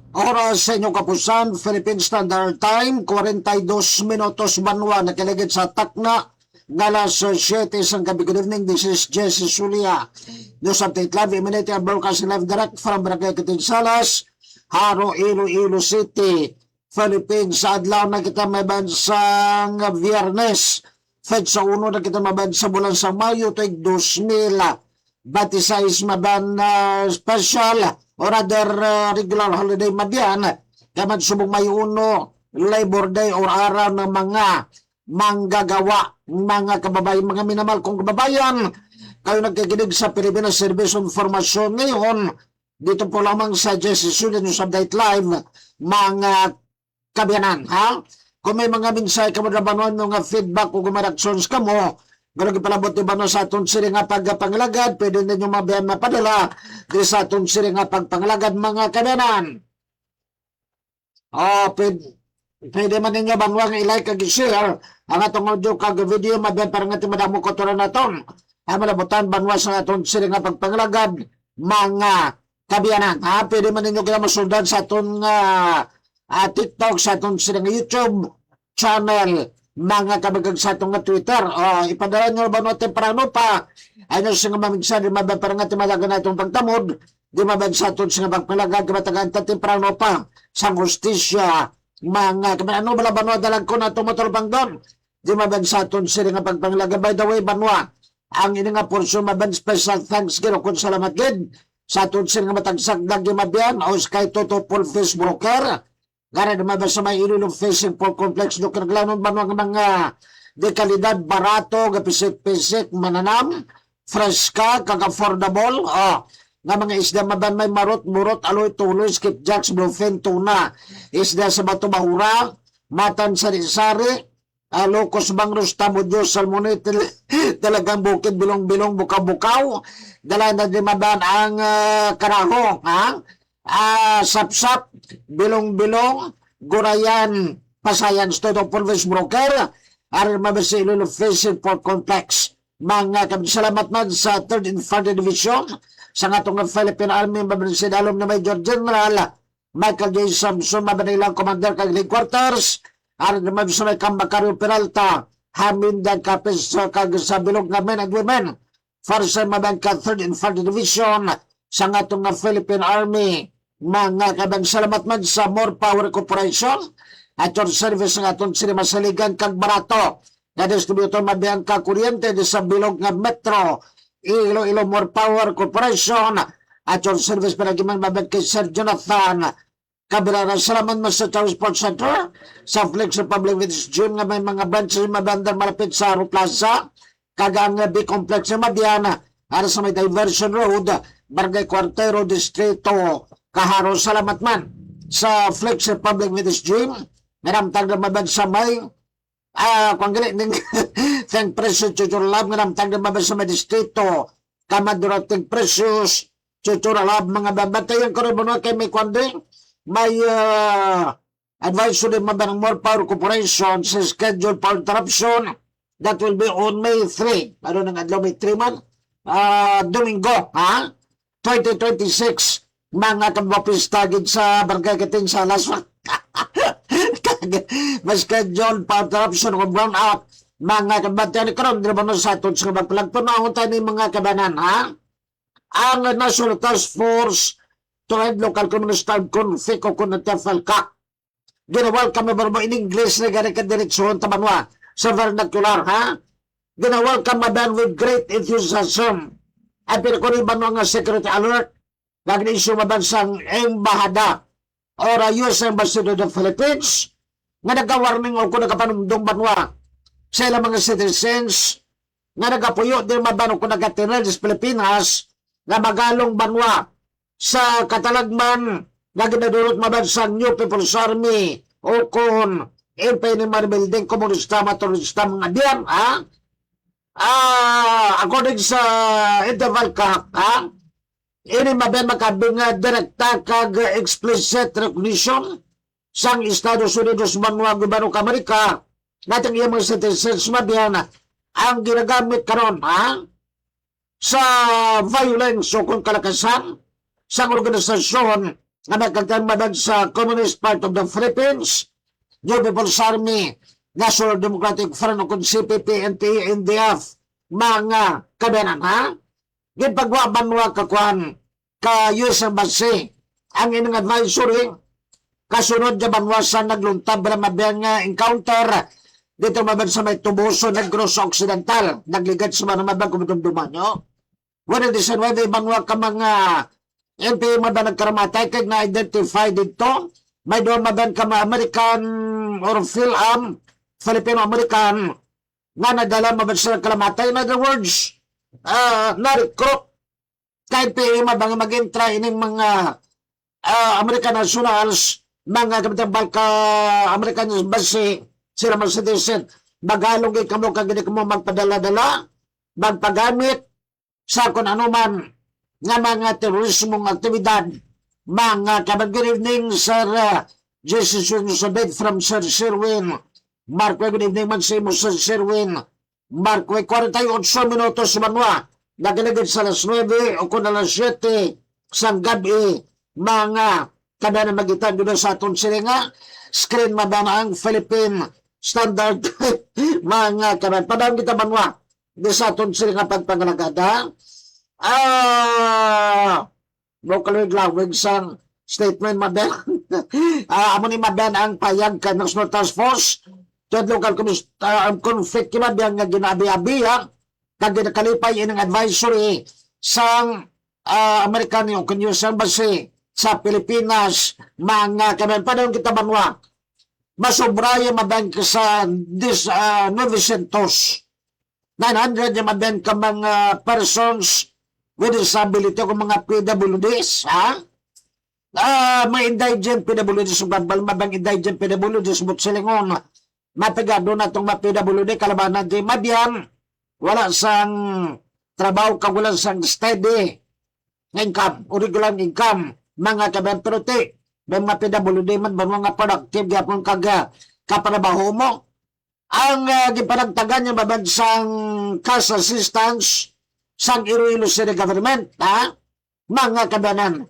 Oras sa inyong kapusan, Philippine Standard Time, 42 minutos banwa, nakiligid sa takna, ngalas 7 isang gabi. Good evening, this is Jesse Sulia. News Update Live, immediate broadcast live direct from Barangay Catinsalas, Haro, Iloilo City, Philippines. Sa adlaw na kita may bansang Viernes, Fed sa uno na kita mabansa bulan sa Mayo, tuig 2026, maban special or other regular holiday madyan, kaman subong may uno, Labor Day or araw ng mga manggagawa, mga kababayan, mga minamahal kong kababayan, kayo nagkikinig sa Pilipinas Service Information ngayon, dito po lamang sa Jesse Sulia News Update Live, mga kabayanan, ha? Kung may mga minsay ka mo na banon, mga feedback o gumaraksons ka mo, pero ipalabot di ba no sa atong siri nga pagpangalagad, pwede ninyo mabiyan mapadala di sa atong siri nga pagpangalagad, mga kabayanan. Pwede man ninyo bangwang i-like kag i-share ang atong audio kag video, mabiyan para nga timadamo ko turan naton. Ang malabutan banwa sa atong siri nga pagpangalagad, mga kabayanan. Pwede man ninyo kaya masundan sa atong TikTok, sa atong siri nga YouTube channel, mga kabagag sa itong Twitter. Ipadala nyo ba no temprano pa? Ano siya nga mamigsan, di mabag parang nga timalaga na itong pagtamod, di mabag sa itong siya nga pagpalaga, kimatagaan ta temprano pa sa hustisya, mga kabagag. Ano bala banwa dalag ko na tumotol pang doon? Di mabag sa itong siya nga pagpalaga. By the way, banwa, ang ini nga portion mabag special thanks gino kung salamat gid sa itong siya nga matagsag lagi mabiyan o kay Toto Full Fish Broker. Gara naman ba sa may Iloilo Fishing Port Complex, Dr. Glanon ba mga dekalidad, barato, gapisik-pisik, mananam, fresh ka, kag-affordable, nga mga isda maban may marot, murot, aloy, tuloy, skipjacks, bluefin, tuna, isda sa Bato Bahura, matan sari-sari, locos bangros, tamudyo, salmonit, talagang bukid, bilong-bilong, bukaw-bukaw, dala na di maban ang karaho, sap-sap, bilong-bilong, gurayan, pasayan, Toto Full Fish Broker, aral mabasa Iloilo Fishing Port Complex. Mga salamat man sa 3rd Infantry Division, sa nga itong Philippine Army, mabasinalom na Major General Michael J. Samson, mabanilang Commander kag Quarters, aral mabasa may Kambacario Peralta, Hamindan Kapis, kag sa bilog na men and women, Farsa Mabanka 3rd Infantry Division, sa nga itong Philippine Army, mga kabang salamat man sa More Power Corporation at your service ng atong sinimasaligan kag barato na distributor mabiyang ka kuryente di sa bilog nga metro Iloilo More Power Corporation at your service panagiman mabiyang kay Sir Jonathan Cabrera. Salamat man sa Tower Sports Center sa Flex Republic with Gym nga may mga branches mabandang malapit sa Aro Plaza kag ang B-Complex na Madiana para sa may Diversion Road, Barangay Cuartero, Distrito Kaharo. Salamat man sa Flex Republic with this Gym. Ngaramtag na mabag sa may kung galit ng Thank Precious Chuchura Lab. Ngaramtag na mabag sa may Distrito Kamadurating Precious Chuchura Lab. Mga babatayan ko rin mo kay may kwanding may advisory mabag ng More Power Corporation sa scheduled power interruption that will be on May 3. Ano nang adlaw May 3 man? Domingo, 2026. Mga kabapistagid sa Barangay Catinsalas. Mas schedule pa interruption o brown out. Mga kabatian karon di ba no sa aton sa magpalagtunahon tayo ng mga kabanan, ang National Task Force to End Local Communist Time Conflict o Kunatafalka. Ginawal kami ba in English na gani kadiretsyon tabanwa sa vernacular, ginawal ka madan with great enthusiasm. Ay pinakuni ba nga security alert nag-issue mabansang embahada or US Ambassador of the Philippines nga nag-warning o kung nagapanumdong banwa sa ilang mga citizens nga nagapuyo din maban o kung nagatinal sa Pilipinas nga magalong banwa sa katalagman nga ginadurot mabansang New People's Army o kung Imperial Building Komunista Maturista mga diyan, according sa interval ka, ini maben makabing direkta kag explicit recognition sang Estados Unidos banwa gobyerno ka Amerika nating iyang mga citizens mabiyan ang ginagamit karon sa violence o kung kalakasan sa organisasyon nga nagkagtanbadag sa Communist Part of the Philippines, New People's Army, National Democratic Front o kung CPP, NPA, NDF, mga kabanan, ha? Gipagwaban mo kakuan ka US Embassy ang inyong advisory kasunod na banwa sa nagluntab na mabiyang encounter dito mabang sa may Tubuso, Negros Occidental, nagligad sa mga mabang kumidumduman nyo. Wala di sa nuwede banwa ka mga NPA mabang nagkaramatay kaya na-identify dito. May doon mabang ka mga American or Filipino-American nga nadala mabang sa kalamatay. In other words, na-recruit kahit PA mabang mag-intra ining mga American nationals, mga kapitang ka American Embassy, sila mga citizen, magalong ikamo kagini mo magpadala-dala, magpagamit sa kung ano man nga mga terorismong aktibidad. Mga kapag good evening, Sir Jesus Sabit from Sir Sherwin. Mark, good evening man sa imo, Sir Sherwin. Mark, 48 minutos manwa. Nagalagad sa alas 9 o kung alas 7 sang gabi, mga kada na magitan doon sa aton silinga, screen madana ang Philippine Standard mga kaban. Padang kita manwa doon sa aton silinga pagpangalagada. Local-lawig sang statement maben. Amo ni maben ang payag ka National Task Force at local conflict maben nga ginabi-abi kag nakalipay ining advisory sang American yung News Embassy sa Pilipinas, mga kaban. Padang kita banwa masubraya maben ka sa 900 yung maben ka mga persons with disability o mga PWDs, ha? May indigent PWDs, sugbabal mabang indigent PWDs, but silingon, mapigado na itong mga PWD, kalabanan di mabyan, wala sang trabaho, kagulan sang steady income, regular income, mga kabentrote, may mga PWD man, mga productive, gapon kapanabaho mo. Ang gipanagtagan niya mabansang cash assistance sang Iloilo City Government, ha? Mga kabanan,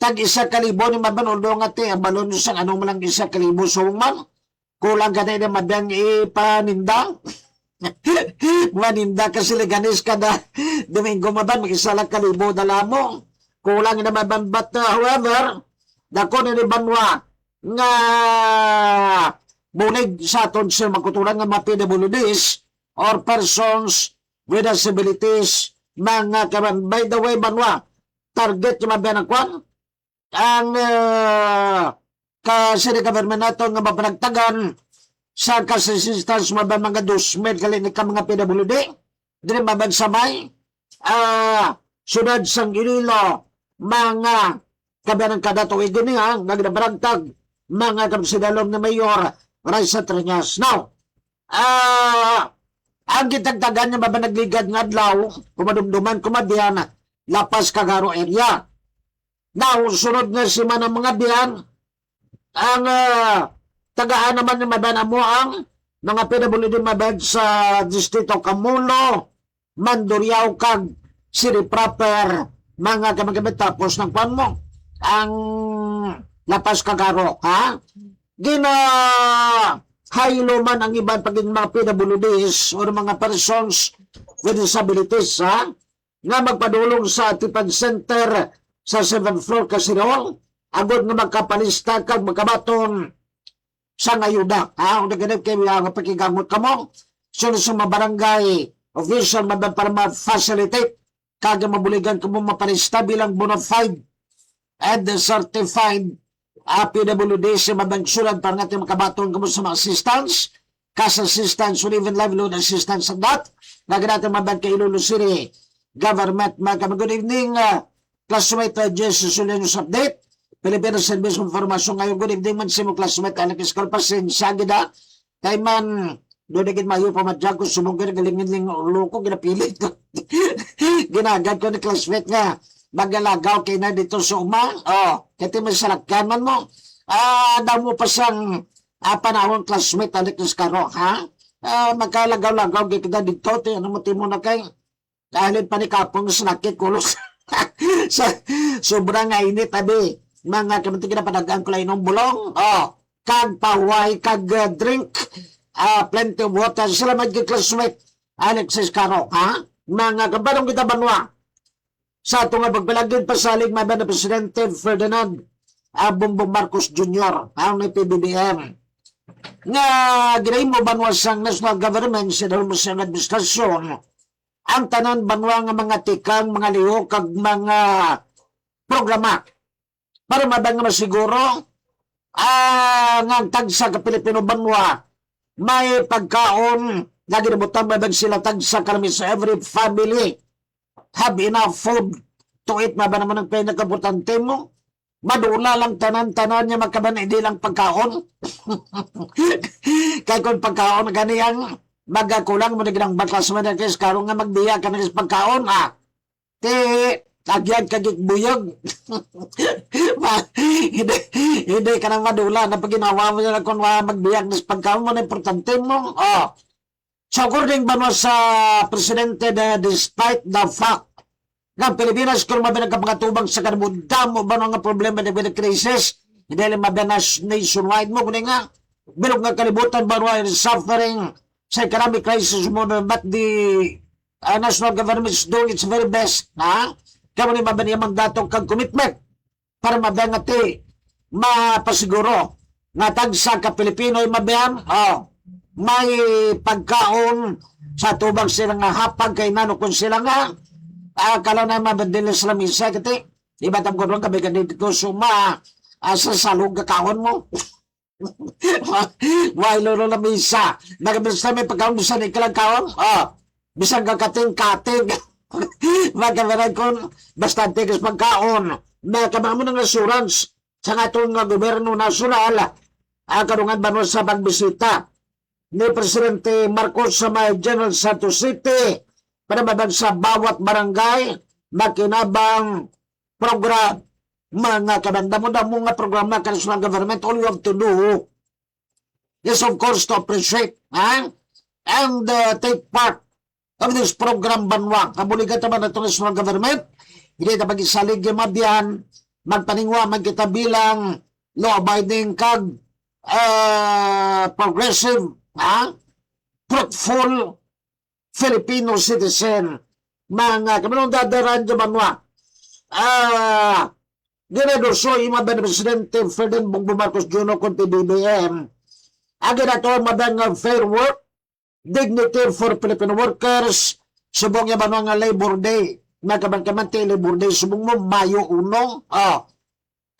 tag 1,000 ni mabanulong ati, ang balon sang anong malang 1,000 suman, kulang ka na madang ipaninda. Maninda kasi liganis ka na Domingo maban, mag-1,000 dala mo. Kulang na maban, but however, dako na ni Banwa nga bulig sa aton sa magkutulang ng mga PWDs or persons with disabilities, mga kaman. By the way, Banwa, target yung mabiyan ang ang kasi government nato nga mapanagtagan sa kasistance mabiyan mga 2,000 kalinik ka mga PWD, din mabiyan samay, sunod sang Iloilo, mga kabiyan ng kada tuwigon niya, nagnabaragtag, mga kamsidalong na Mayor Raisa Triñas. Now, ang kitagtagan niya ba nagligad ng adlaw, kumadumduman, kumadiyan, Lapas, Cagaro area. Now, sunod na si man ang mga biyan, ang tagaan naman ni maban mo ang mga PWD mabad sa Distrito Camulo, Mandurriao, kag City Proper, mga kamagabit. Tapos ng kwan mo, ang Lapas, Cagaro, ha? Haylo man ang iban paging mga PWDs o mga persons with disabilities, ha? Nga magpadulong sa Tipan Center sa 7th floor Casirol, agad nga magkapalista kag magkabaton sa ngayuda, ha? Kung naganap kayo nga pakigamot ka mo, sunod sa mga barangay official maban para ma-facilitate kag mabuligan ka mo mapalista bilang bona fide and certified PWD sa mabangsulan para natin makabaton ka mo sa mga assistance, cash assistance, or even livelihood assistance at that. Naganap natin mabang kay Iloilo City Government. Good evening, classmate Jesus Ulianos Update, Pilipinas Service Information. Ngayon, good evening man sa mo classmate Alex Kalpasin, Sagida, kay man, doon naging mayo pa madyan ko, sumugir, galingin loko, ginapilit ko. Ginagad ko ni classmate nga, magalagaw kay na dito sa uma, kaya may salakyan man mo, daw mo pa siyang panahon classmate Alex Karo, ha? Magkalagaw-lagaw, kita dito, ano mo timo na kay, dahil pa ni kapong snakit kulos. Sobrang init, abi. mga kamantig na padagaan ko lang ng bulong, kag paway, kag drink, plenty of water, sila mag-classmate, Alexis Caro, ha? Mga kabanong kita banwa, sa itong pagpalagin pasalig mga na Presidente Ferdinand Bongbong Marcos Jr., ang PBBM, nga ginahin mo banwa sang national government, sa dalawang administrasyon, ang tanan banwa nga mga tikang, mga liho, kag mga programa, para mabang nga masiguro, nga tagsa ka Pilipino banwa, may pagkaon, lagi na butang mabang sila tagsa kami sa every family, have enough food to eat, maba naman ang pinakabutante mo, madula lang tanan-tanan niya magkaban, hindi lang pagkaon. Kaya kung pagkaon ganiyang, magakulang mo na ginang baklas mo na kaysa karong nga magbiya ka na kaysa pagkaon, ti, agyan kagikbuyog. Hindi ka nang madula na pag ginawa mo na kung magbiyag na pagkaon mo na importante mo. So, according ba mo sa Presidente na despite the fact na Pilipinas kung mabilang kapakatubang sa kanabunta mo ba nga problema na with the crisis, hindi lang mabilang nationwide mo, kundi nga, bilog nga kalibutan ba nga suffering sa economic crisis mo, but the national government is doing its very best, ha? Kaya mo ni mabilang mandatong kag commitment para mabilang ati mapasiguro nga tagsa ka Pilipino ay mabilang, may pagkaon sa tubang sila nga hapag kay nano kung sila nga kala na mabadila sila misa kati iba tam ko ron kami ganito suma sa salog kakawon mo. Why lolo na misa nagabista may pagkaon sa ikalang kawon, bisang kakating-kating magkameran kon bastante kas pagkaon na kamamo ng assurance sa atong gobyerno nasyonal karungan ba sa pagbisita ni Presidente Marcos sa may General Santos City para mabang sa bawat barangay makinabang program mga kabandamo-damo nga programa ka national government. All you have to do is of course to appreciate and take part of this program banwa. Kabuligan naman na itong national government, hindi na mag-isalig yung mabyan, magpaningwa man kita bilang law-abiding kag progressive, fruitful Filipino citizen, mga kamanong dadaran dyan banwa. Dinadoso yung mga Presidente Ferdinand Bongbong Marcos Jr. kung PBBM. Agad na ito madang fair work, dignity for Filipino workers, subong yung mga Labor Day, magkaman-kamanti Labor Day, subong mo Mayo 1,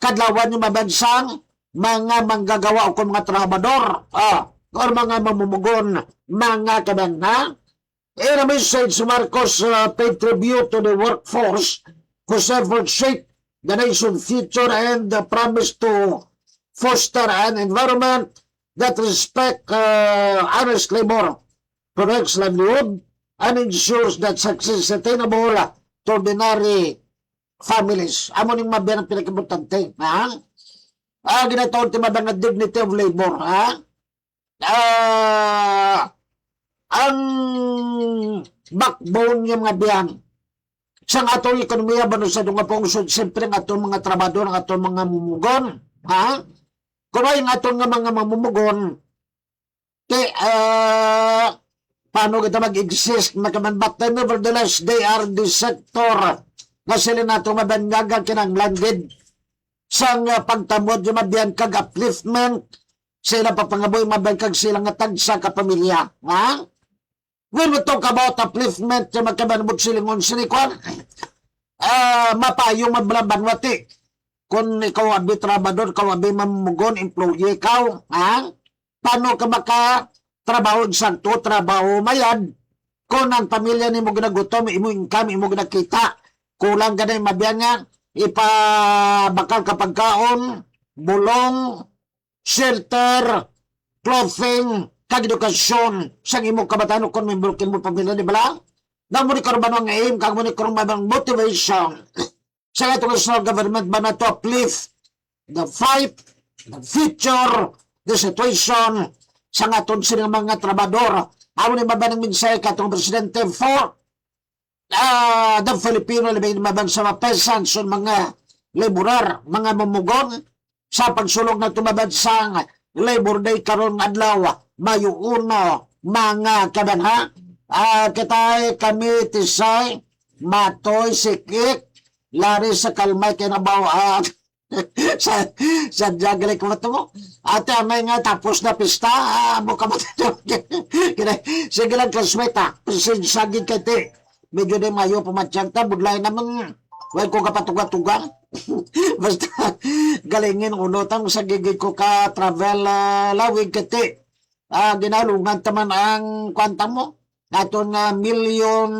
kadlawan yung mabansang, mga manggagawa o kung mga trabador, or mga mamumugon, mga kabana. In a message, Marcos paid tribute to the workforce whose efforts shape the nation's future and promise to foster an environment that respects honest labor, protects livelihood, and ensures that success is attainable to ordinary families. Amo ning mabiyan ang pinakimportante, ginatawag ti mabang nga dignity of labor, ang backbone yung mga biyan sa atong ekonomiya ba sa nga pungsod, siyempre nga atong mga trabador, nga atong mga mumugon, kung ay nga atong nga mga mamumugon, paano kita mag-exist, but nevertheless, they are the sector na sila na itong mabanyagan kinanglandid sa pagtamod yung mabiyan kag upliftment, sila papangaboy mabayag sila nga tagsa ka pamilya. When we talk about upliftment, yung magkabanabot silingon sinikon, mapayong mablabanwati. Kung ikaw abi trabador, ikaw abi mamugon, employee ikaw, paano ka makatrabaho sa to, trabaho mayad, kung ang pamilya ni mo ginagutom, imo income, imo ginakita, kulang ka na yung mabiyan nga, ipabakal ka pagkaon, bulong, shelter, clothing, kag-edukasyon, sang imo kabataan kung may broken mo pamilya, di ba? Namo ni karon ba nga aim, kag mo ni karon ba motivation sa atong national government ba na to uplift the fight, the future, the situation sa aton silang mga trabador. Amo ni mabanang minsay katong presidente for the Filipino, labi mabang sa mga peasants, mga laborer, mga mamugon sa pagsulog na tumabad sa Labor Day karon nga adlaw, Mayo 1, mga kabanha. Kitay kami tisay, matoy, sikik, lari sa kalmay kinabaw sa jagre ko mo. Ate amay nga tapos na pista, mo ka sige lang klasmeta, sagig kati. Medyo din mayo pumatyag ta, budlay naman, wala ko kapatuga-tugang. Basta galingin unotang sa gigit ko ka travel lawig kati. Ginalungan taman ang kwanta mo. Aton nga million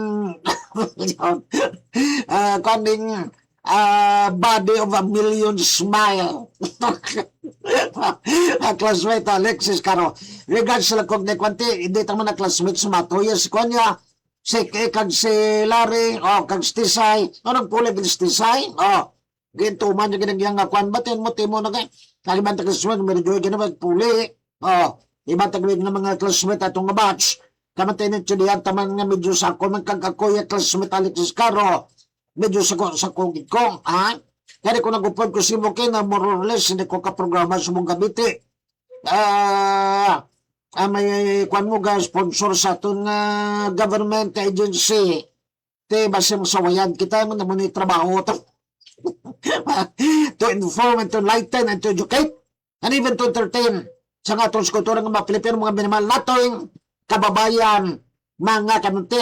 kanding body of a million smile. Classmate Alexis Caro. Regards sa lakog na kwanti, hindi taman na classmate sa matuyas ko niya. Si kag si Larry, kag Stisay. Anong kulay kag Stisay? Ginto man yung ginagyang kwan. Batin mo, timo na kay. Kaliban ta classmate, medyo ginawag puli. Iba tagwig na mga classmate atong nga batch. Kamatinin siya diyan taman nga medyo sa ako magkagakoy classmate Alexis Caro. Medyo sa kong ikong, Kaya ko nagupod ko si Moke na more or less hindi ko kaprograma sa mong gabiti. May kwan mo ga sponsor sa itong government agency. Te, basta masawayan kita mo na muna trabaho ito. To inform and to enlighten and to educate and even to entertain sa nga itong skultura ng mga Pilipino, mga minimal natoing kababayan, mga kanunti,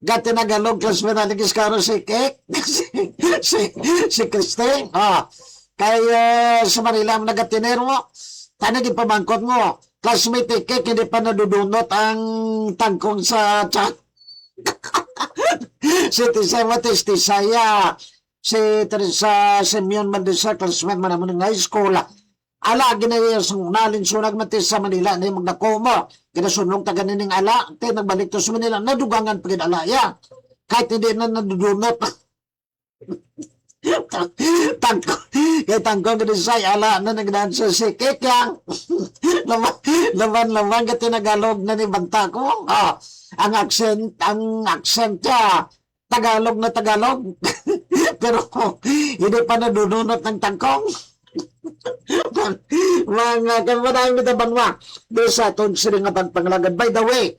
gati na galong classmate na nagis karo si Kek, si Christine, kaya sa Manila mo nagatinero mo, tanagin pamangkot mo, classmate ni Kek, hindi pa nadudunot ang tangkong sa chat. Si Tisay Matis, Tisaya, si Teresa Simeon Mandesa, classmate man naman ng high school, ala ginaya sa unalin sunag matis sa Manila na yung magdako mo kinasunog taga nining ala te nagbalik to sa Manila nadugangan pagin alaya kahit hindi na nadudunot tangko gidisay ala na nagdaan sa sikik yang laman ka tinagalog na ni banta ko ang accent niya Tagalog na Tagalog pero hindi pa nadudunot ng tangkong. Mga kamadayang mitabangwa doon sa itong siring nga pagpanglagad. By the way,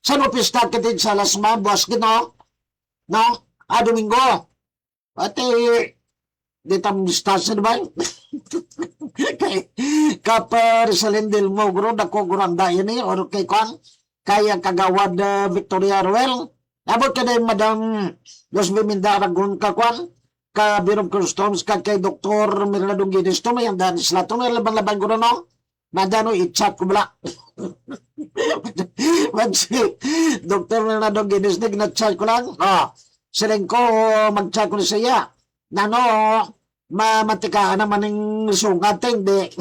saan mo pista katin sa Lasma, buwas gino? No? Domingo. Ate, di tam stasyon ba? Kapar sa Lindel mo, guro, dako guranda yun eh, or kay Kwan, kaya kagawad Victoria Ruel. Abot ka na yung Madam Yosby Mindaragon ka Kwan, ka Bureau of Customs ka kay Dr. Miradong Ginis to may andan sila to may laban-laban ko na no nadano i-chat ko bala si Dr. Miradong Ginis nag-chat ko lang siling ko mag-chat ko na siya nano matikahan naman ng sungat hindi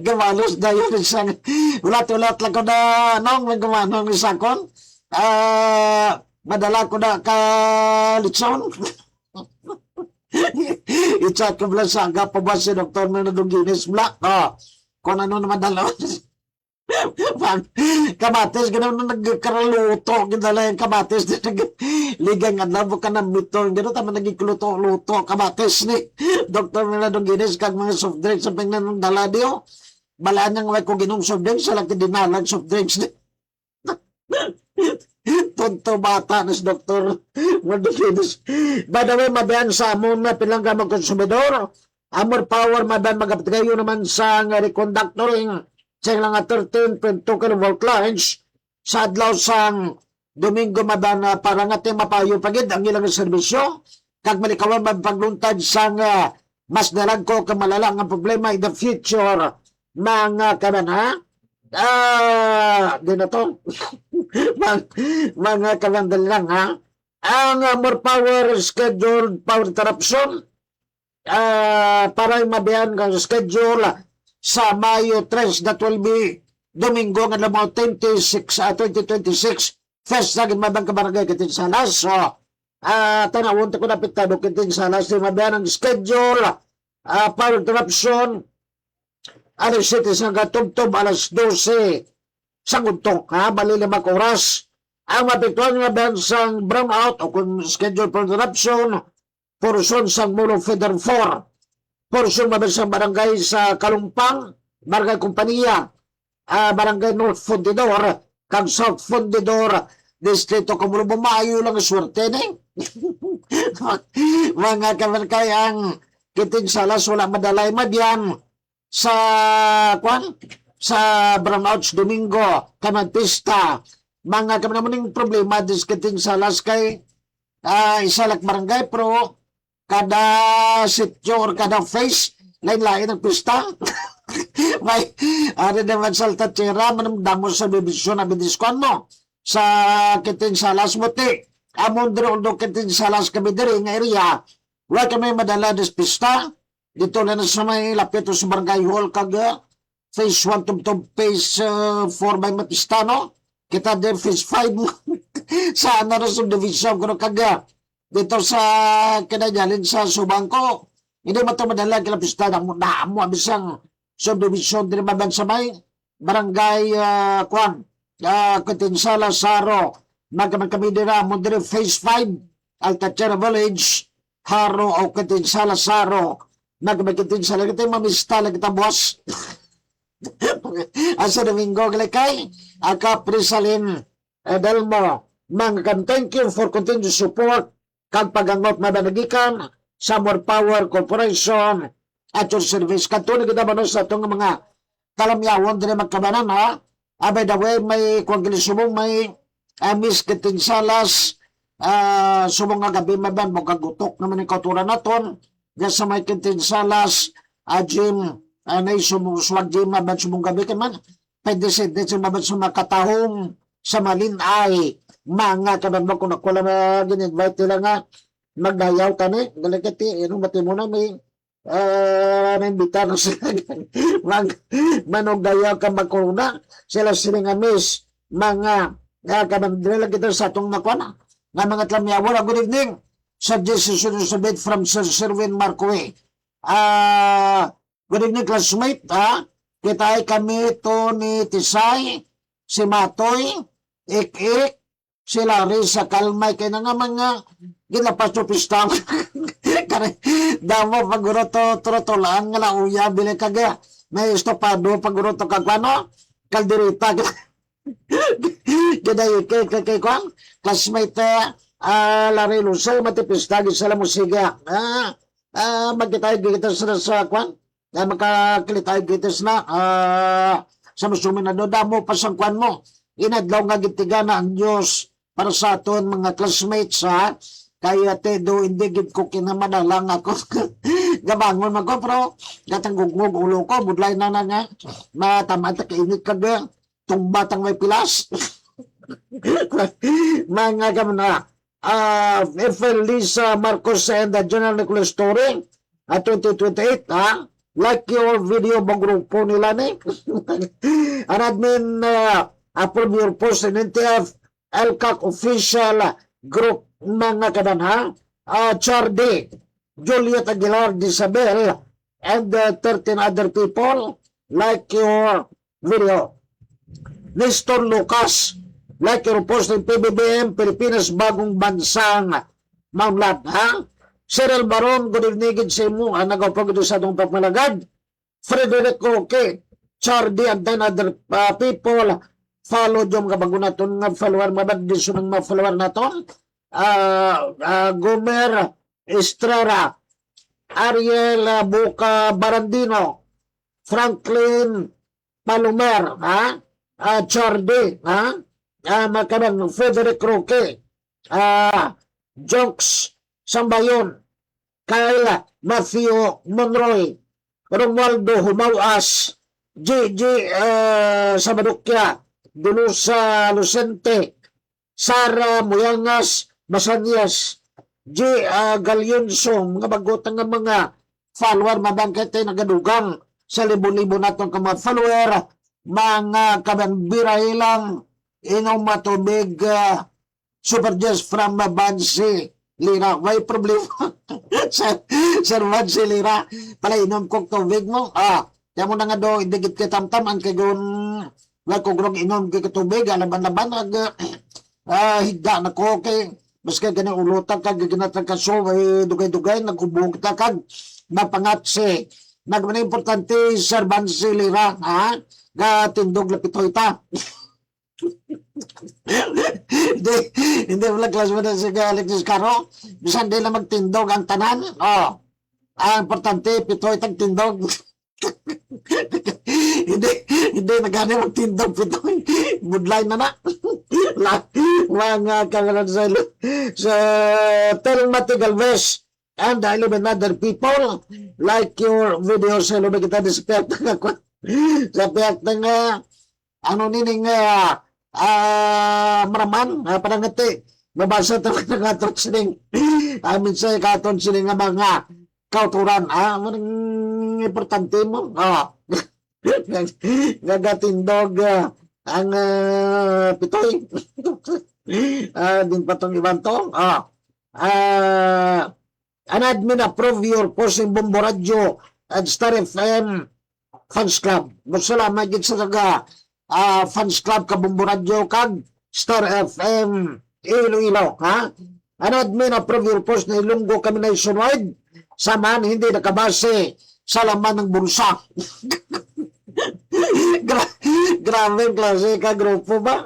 gamalos na yun isang ulat-ulat lang ko na nong may gumanong isakon madala ko na ka litson I-chat ko lang sa aga pa ba si Dr. Menadong Guinness Black? Kung ano naman dalawa. Kamatis, gano'n na nagkaraluto. Gano'n yung kamatis. Ligang nga lang, buka na mito. Gano'n tama nagkikluto-luto. Kamatis ni Dr. Menadong Guinness kag mga soft drinks sa pingnan ng daladio. Balaan niyang may kung ginong soft drinks. Salang dinalang soft drinks ni. Tonto bata na si Dr. Mardoquines. By the way, mabayan sa amon na pilangga magkonsumidor. Amor power, madan magapagayo naman sa reconductoring sa ilang 13.2 kV lines sa adlaw sang Domingo madan para nga mapayo pagid ang ilang serbisyo. Kag malikawan magpagluntad sang mas dalag ko kamalala ang problema in the future mga kabanha. Di na to. mga kabandal lang ha. Ang more power scheduled power interruption para mabiyan ng schedule sa Mayo 3 that will be Domingo nga lamang 2026 first sagin mabang kabarangay kitin salas tanawon ko na pitado kitin salas di mabiyan ng schedule power interruption alas 7 sa gatubtob alas 12 sa guntong bali 5 oras ang mapituan nga bansang brownout o kung schedule for interruption porson sang Mulo Feder 4, porson mabasang barangay sa Kalumpang, barangay Kompanya, barangay North Fundidor, kag South Fundidor, Distrito Kumulo. Maayo lang swerte ni. Mga kabarangay, ang Kitinsalas wala madalay madyan sa Brownouts Domingo, Kamagpista. Mga kamaning problema dis Kitinsalas kay isalak barangay pero kada sityo or kada face lain-lain ang pista. May ano naman sa Tatira manamdamo sa bibisyon na bidiskuan mo sa Kitinsalas Muti. Amon diro do Kitinsalas kami diri nga area. Wala kami madala des pista. Dito na sa may lapit sa barangay hall kag phase 1 to phase 4 by Mapista, no? Kita din phase 5 sa na subdivision kuno kag dito sa kinanyalin sa Subangko. Hindi mo ito madala kila pista na mo abisang subdivision din maban sa may barangay Kitinsalas Saro. Magkaman kami dira mo din phase 5 Alcachera Village Haro o Kitinsalas Saro. Nagmakitinsalas kita mamista lang kita boss. Asa Domingo kay Caprisalin Delmo. Mga thank you for continued support kag pagangot mabanagikan sa More Power Corporation at your service. Kanto kita ba sa itong mga kalamyawon din magkabanan ha? By the way, may kung gilisumong may Miss Kitinsalas sumong nga gabi maban mo kagutok naman yung kauturan naton sa may Kitinsalas Jim na sumuswag Jim maban sumong gabi ka man pwede sa maban sa makatahong sa malinay mga kaban mo kung nakula na gin-invite nila nga magdayaw ka ni galagati inong bati mo na may naimbita na sila manogdayaw ka magkorona sila nga miss mga kaban nila kita sa itong nakwana nga mga tlamyawon. Good evening. Suggestion sa bid from Sir Sherwin Marcoe. Good evening, classmate. Kita ay kami to ni Tisay, si Matoy, Ik-Ik, si Larry sa Kalmay. Kaya na nga mga ginapastopistang. Damo paguro to trotolaan nga lauya bili kagaya. May estopado paguro to kagwano. Kalderita. Ginayi kay kwan classmate Larry Luso matipistagi sa musiga magkitay kita sa kwan makakilitay kita na sa musumin na damo pasangkwan mo inadlaw nga gitigana ang Diyos para sa aton mga classmates kaya do hindi gid ko kinamadalang ako gabangon man ko pero gatanggugmog ulo ko budlay na nga matamata kainit kag itong batang may pilas. Mga gamana, Lisa Marcos and the General Nicholas Story, 2028, like your video bang grupo nila ni. An admin approve your post in NTF LCAC official group mga kadanha, Chardy, Juliet Aguilar, Isabel, and 13 other people, like your video. Nestor Lucas, like your post ng PBBM, Pilipinas Bagong Bansang Mamlat, Cyril Baron, good evening sa imo, nagapag sa itong pagmalagad. Frederick Roque, Chardy, and 10 other people, follow yung kabagunaton nga follower, mabagdis yung mga follower naton. Gomer Estrera, Ariel Buca Barandino, Franklin Palumer, Chardy, magkabang Frederick Roque, Jonks Sambayon, Kyle Matthew Monroy, Romualdo Humawas, G.G. Samadukya, Dulusa Lucente, Sara Muyangas Basanyas, G. Galyonso, mga bagotang nga mga follower, mabangkete nagadugang sa libo-libo natong mga follower, mga kabambira ilang inom matubig super just from Bansi Lira. May problema Sir Bansi Lira pala inom kong tubig mo kaya mo na nga do indigit ka tamtam ang kagon kung inom ka tubig alaban-laban higda na ko kay Maski ganang ulutan kag ginatag ka so dugay-dugay nagubog ta kag napangatsi. Nagmana importante serban silira ha ga tindog lapitoy ta. hindi hindi wala class mo na si Alexis Caro. Bisan di lang magtindog ang tanan. Oh. Ang importante pitoy tag tindog. hindi hindi nagani magtindog pitoy. Budlay na na. Mga kagalan sa Telmati Galvez and 11 other people like your video sa lupa kita di sa piyak ng sa piyak ng ano nining maraman panangati mabasa talaga ng aton sining amin sa katon sining nga mga kauturan manang importante mo gagatindog ang pitoy din pa tong ibang to an admin approve your posting Bombo Radio at Star FM Fans Club. Salamat gid sa taga Fans Club ka Bombo Radio kag Star FM Iloilo ha. An admin approve your post na ilunggo kami nationwide saman hindi nakabase sa laman ng bulsa. Grabe klase ka grupo ba?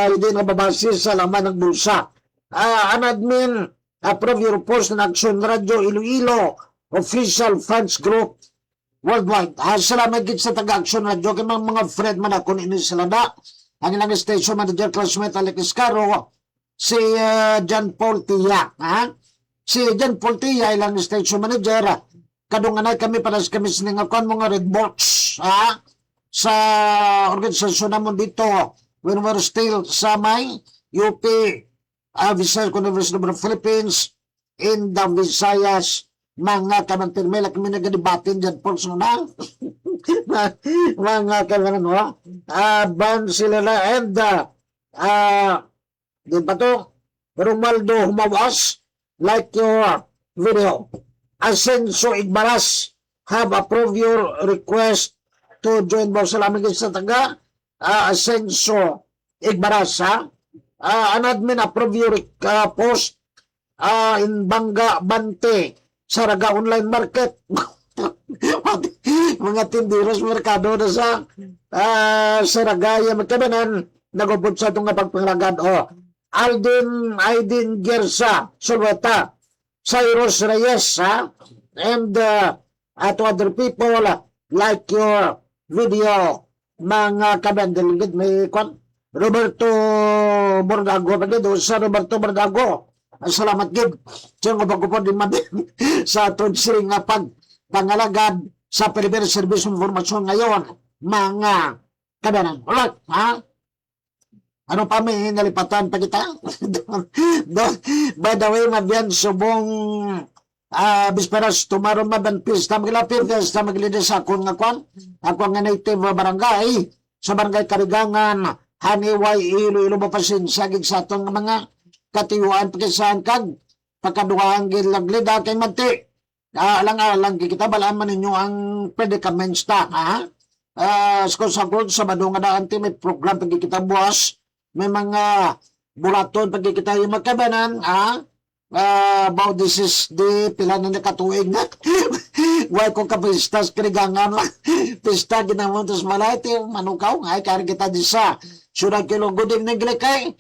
Hindi nababase sa laman ng bulsa. An admin approve your post na Action Radio Iloilo Official Fans Group Worldwide. Salamat gid sa taga-Action Radio kay mga friend man ako ni sila na. Ang ilang station manager classmate Alex Caro si John Paul Tia. Si John Paul Tia ilang station manager. Kadunganay kami para sa kami siningakon mga Red Box sa organisasyon namon dito when we're still sa may UP Visayas University of the Philippines in the Visayas mga kamantirmela kami nagadibatin dyan po so na mga kamanan ban sila na and di ba to Romaldo Humawas like your video Asenso Igbaras have approved your request to join mo. Salamat sa taga Asenso Igbaras an admin approve your post in Bangga Bante Saraga Online Market. Mga tindiros merkado na sa Saragaya magkabanan nagupod sa itong pagpanglagad Aidin Gersa Sulweta Cyrus Reyes and to other people like your video mga kabandaligid may kwan Roberto Bordago pagdito sa Roberto Bordago salamat gid siyang mapagupod din madin sa atong siring nga pangalagad sa Peribere Service Informasyon ngayon mga kabanan alright ano pa may nalipatan pa kita? By the way, mabyan subong bisperas tomorrow maban pista maglapir sa maglides akong nga kwan ako nga native barangay sa barangay Karigangan Haniway Iloilo Bapasin sagig sa atong mga katiyuan pagkasaan kag pagkaduhang gilaglida kay manti alang kita balaan man ninyo ang predicaments ta sa badong nga daan may program pag kita buwas may mga buraton pag kita yung magkabanan about this is the pila na nakatuig na why ko kapistas Karigangan pista ginamon tos malayti manukaw ay kari kita di sa surang kilo guding naglikay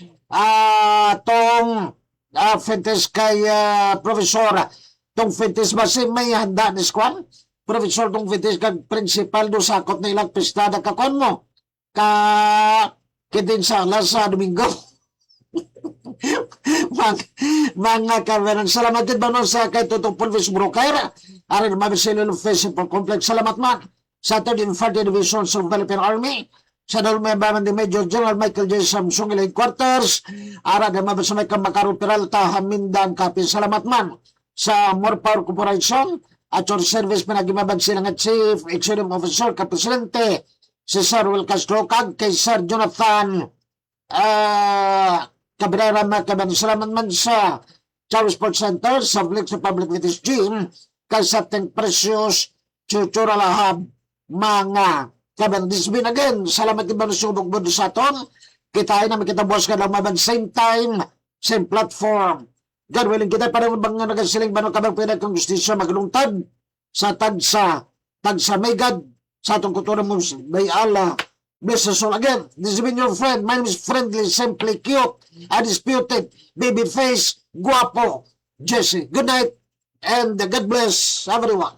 tong fentes kay profesor tong fentes basi may handa ni squad profesor tong fentes kag principal do sakot na ilang pista na kakon mo kitin sa alas sa Domingo. mga kabanan salamat din ba sa kay Totong Pulvis Broker arin mabisilil Festival Complex salamat man sa 3rd Infantry Division of Philippine Army sa dalawang ni Major General Michael J. Samsung ilang quarters ara na mabisamay kang Makarong Peralta Hamindan Kapin salamat man sa More Power Corporation at your service pinagimabag sila nga Chief Executive Officer Kapresidente si Sir Will Castro kag kay Sir Jonathan Cabrera Macaban salamat man sa Chow Sports Center sa Public Fitness Gym kay sa Teng Precious Chuchura Lahab mga kaban disbin again salamat din ba na sumugod sa aton kita ay naman kita boss ka lang maban same time same platform. God willing, kita pa rin bang nga nagasiling ba no kabang pinagkang justisya maglungtad sa tagsa may God, sa atong kutunan mo, may Allah. Bless us all. Again, this has been your friend. My name is Friendly, Simply Cute, Undisputed, Baby Face, Guapo, Jesse. Good night, and God bless everyone.